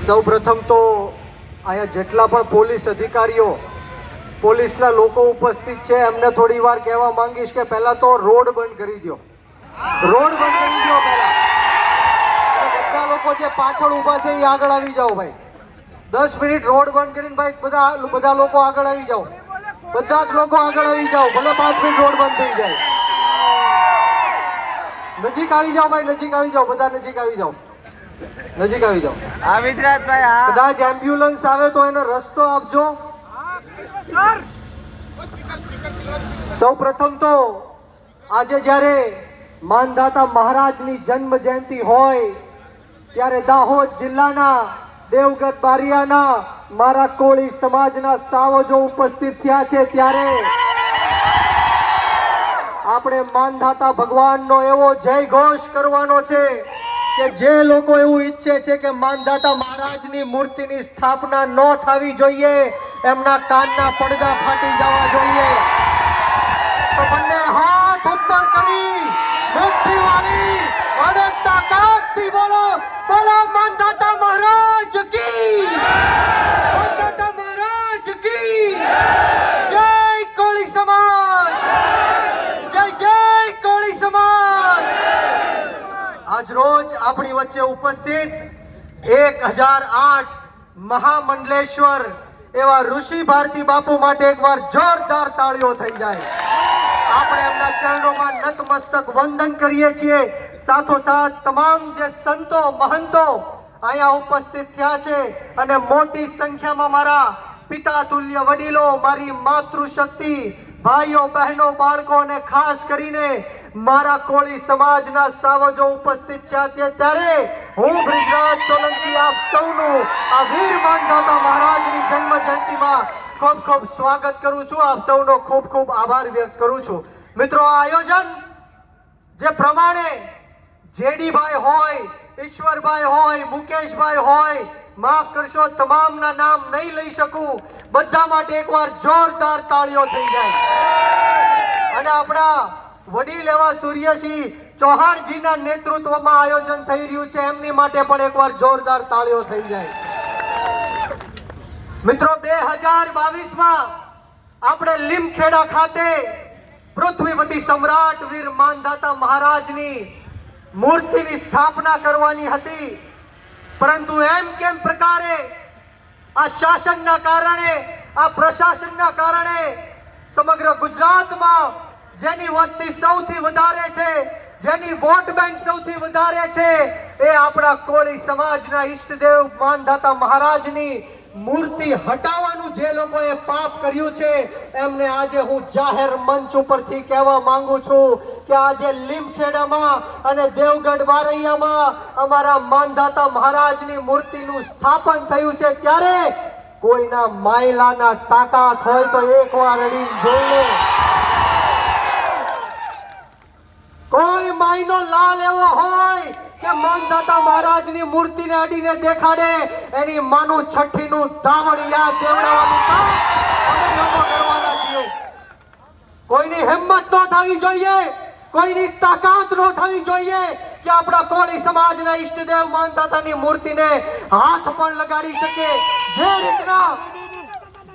સૌ પ્રથમ તો અહીંયા જેટલા પણ પોલીસ અધિકારીઓ પોલીસના લોકો ઉપસ્થિત છે એમને થોડી વાર કહેવા માંગીશ કે પહેલા તો રોડ બંધ કરી દો, રોડ બંધ કરી દો પહેલા. બધા લોકો જે પાછળ ઊભા છે એ આગળ આવી જાઓ ભાઈ. 10 મિનિટ રોડ બંધ કરીને ભાઈ બધા લોકો આગળ આવી જાઓ, બધા જ લોકો આગળ આવી જાઓ, ભલે 5 મિનિટ રોડ બંધ થઈ જાય. નજીક આવી જાઓ ભાઈ, નજીક આવી જાઓ, બધા નજીક આવી જાઓ, નજીક આવી જાઓ. હા વિજરાજભાઈ, હા કદાચ એમ્બ્યુલન્સ આવે તો એનો રસ્તો આપજો. સૌ પ્રથમ તો આજે જ્યારે માનધાતા મહારાજની જન્મ જયંતિ હોય ત્યારે દાહોદ જિલ્લાના દેવગઢ બારિયાના મારા કોળી સમાજના સાવજો ઉપસ્થિત થયા છે. ત્યારે આપણે માનધાતા ભગવાનનો એવો જય ઘોષ કરવાનો છે કે જે લોકો એવું ઈચ્છે છે કે માનધાતા મહારાજની મૂર્તિની સ્થાપના ન થવી જોઈએ, એમના કાનના પડદા ફાટી જવા જોઈએ, તો બંને હાથ ઉપર કરી મુઠ્ઠી વાળી અને તાકાતથી બોલો, બોલો માનધાતા મહારાજ કી, માનધાતા મહારાજ કી જય. કોળી સમાજ જય, જય કોળી સમાજ. આજ રોજ આપણી વચ્ચે ઉપસ્થિત 1008 મહામંડલેશ્વર એવા ઋષિ ભારતી બાપુ માટે એકવાર જોરદાર તાળીઓ થઈ જાય. આપણે એમના ચરણોમાં નતમસ્તક વંદન કરીએ છીએ. સાથોસાથ તમામ જે સંતો મહંતો અહીંયા ઉપસ્થિત થયા છે અને મોટી સંખ્યામાં મારા પિતા તુલ્ય વડીલો, મારી માતૃશક્તિ, ભાઈઓ બહેનો, બાળકો અને ખાસ કરીને મારા કોળી સમાજના સાવજો ઉપસ્થિત છે. ત્યારે હું બ્રિજરાજ સોલંકી આપ સૌનું આ વીર માનધાતા મહારાજની જન્મ જયંતિમાં ખૂબ ખૂબ સ્વાગત કરું છું. આપ સૌનો ખૂબ ખૂબ આભાર વ્યક્ત કરું છું. મિત્રો, આ આયોજન જે પ્રમાણે જેડીભાઈ હોય, ઈશ્વરભાઈ હોય, મુકેશભાઈ હોય, માફ કરશો તમામના નામ નહીં લઈ શકું, બધા માટે એકવાર જોરદાર તાળીઓ થઈ જાય. અને આપણા વડીલ એવા સૂર્યસિંહ ચૌહાણજીના નેતૃત્વમાં આયોજન થઈ રહ્યું છે, એમની માટે પણ એકવાર જોરદાર તાળીઓ થઈ જાય. મિત્રો, 2022માં આપણે લીમખેડા ખાતે પૃથ્વીપતિ સમ્રાટ વીર માનધાતા મહારાજની મૂર્તિની સ્થાપના કરવાની હતી, પરંતુ એમ કેમ પ્રકારે આ શાસનના કારણે, આ પ્રશાસનના કારણે સમગ્ર ગુજરાતમાં જેની વસ્તી સૌથી વધારે છે, જેની વોટ બેંક સૌથી વધારે છે, એ આપણા કોળી સમાજના ઈષ્ટદેવ માનધાતા મહારાજની મૂર્તિ હટાવવાનું જે લોકોએ પાપ કર્યું છે, એમને આજે હું જાહેર મંચ ઉપરથી કહેવા માંગુ છું કે આજે લીમખેડામાં અને દેવગઢ બારૈયામાં અમારા માનધાતા મહારાજની મૂર્તિનું સ્થાપન થયું છે. ત્યારે કોઈના માયલાના તાકાત હોય તો એકવાર અડીને જોઈ લે. કોઈ માયનો લાલ એવો હોય કે માનધાતા મહારાજની મૂર્તિને અડીને દેખાડે, એની માનું છઠ્ઠીનું ધાવણ યાદ દેવડાવવાનું કામ અમે લોકો કરવાના છીએ. કોઈની હિંમત ન થવી જોઈએ, કોઈની તાકાત ન થવી જોઈએ કે આપણા કોળી સમાજના ઈષ્ટદેવ માનધાતાની મૂર્તિને હાથ પણ લગાડી શકે.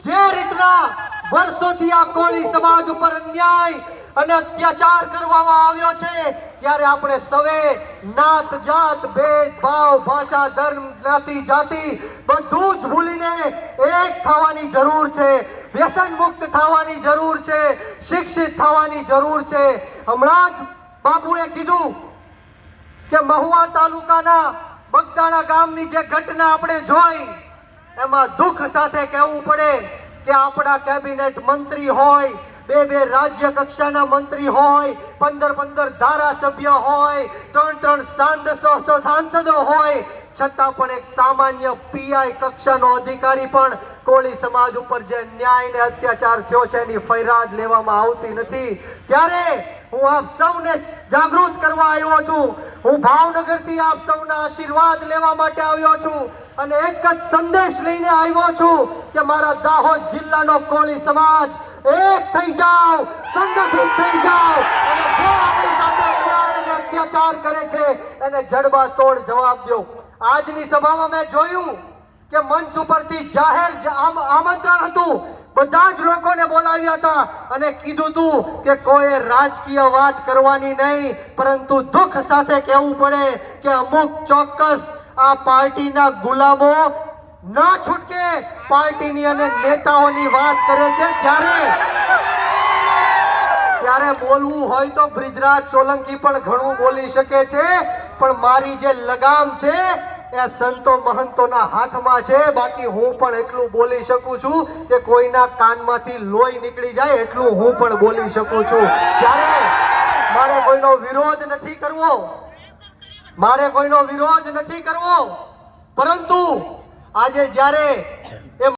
જે રીતના વર્ષોથી આ કોળી સમાજ ઉપર અન્યાય અને અત્યાચાર કરવામાં આવ્યો છે, ત્યારે આપણે સૌએ નાત જાત ભેદભાવ, ભાષા, ધર્મ, જ્ઞાતિ, જાતિ બધું જ ભૂલીને એક થવાની જરૂર છે, વ્યસન મુક્ત થવાની જરૂર છે, શિક્ષિત થવાની જરૂર છે. હમણાં જ બાપુએ કીધું કે મહુવા તાલુકાના બગદાણા ગામની જે ઘટના આપણે જોઈ, એમાં દુઃખ સાથે કહેવું પડે કે આપણા કેબિનેટ મંત્રી હોય, બે રાજ્ય કક્ષાના મંત્રી હોય, 15 ધારાસભ્ય હોય, 3 સાંસદો હોય, છતાં પણ એક સામાન્ય પીઆઈ કક્ષાનો અધિકારી પણ કોળી સમાજ ઉપર જે ન્યાય ને અત્યાચાર થયો છે એની ફરિયાદ લેવામાં આવતી નથી. ત્યારે હું આપ સૌને જાગૃત કરવા આવ્યો છું. હું ભાવનગરથી આપ સૌના આશીર્વાદ લેવા માટે આવ્યો છું અને એક જ સંદેશ લઈને આવ્યો છું કે મારા દાહોદ જિલ્લાનો કોળી સમાજ એક થઈ જાઓ, સંગઠિત થઈ જાઓ અને જે આપણી સાથે અન્યાય અને અત્યાચાર કરે છે એને જડબા તોડ જવાબ દો. આજની સભામાં મેં જોયું કે મંચ ઉપરથી જાહેર આમંત્રણ હતું, બધા જ લોકોને બોલાવ્યા હતા અને કીધું હતું કે કોઈ રાજકીય વાત કરવાની નહીં, પરંતુ દુઃખ સાથે કહેવું પડે કે અમુક ચોક્કસ આ પાર્ટીના ગુલામો ના છૂટકે પાર્ટીની અને નેતાઓની વાત કરે છે, ત્યારે બોલવું હોય તો બ્રિજરાજ સોલંકી પણ ઘણું બોલી શકે છે, પણ મારી જે લગામ છે એ સંતો મહંતોના હાથમાં છે. બાકી હું પણ એટલું બોલી શકું છું કે કોઈના કાનમાંથી લોહી નીકળી જાય એટલું હું પણ બોલી શકું છું. ત્યારે મારે કોઈનો વિરોધ નથી કરવો, પરંતુ આજે જ્યારે એ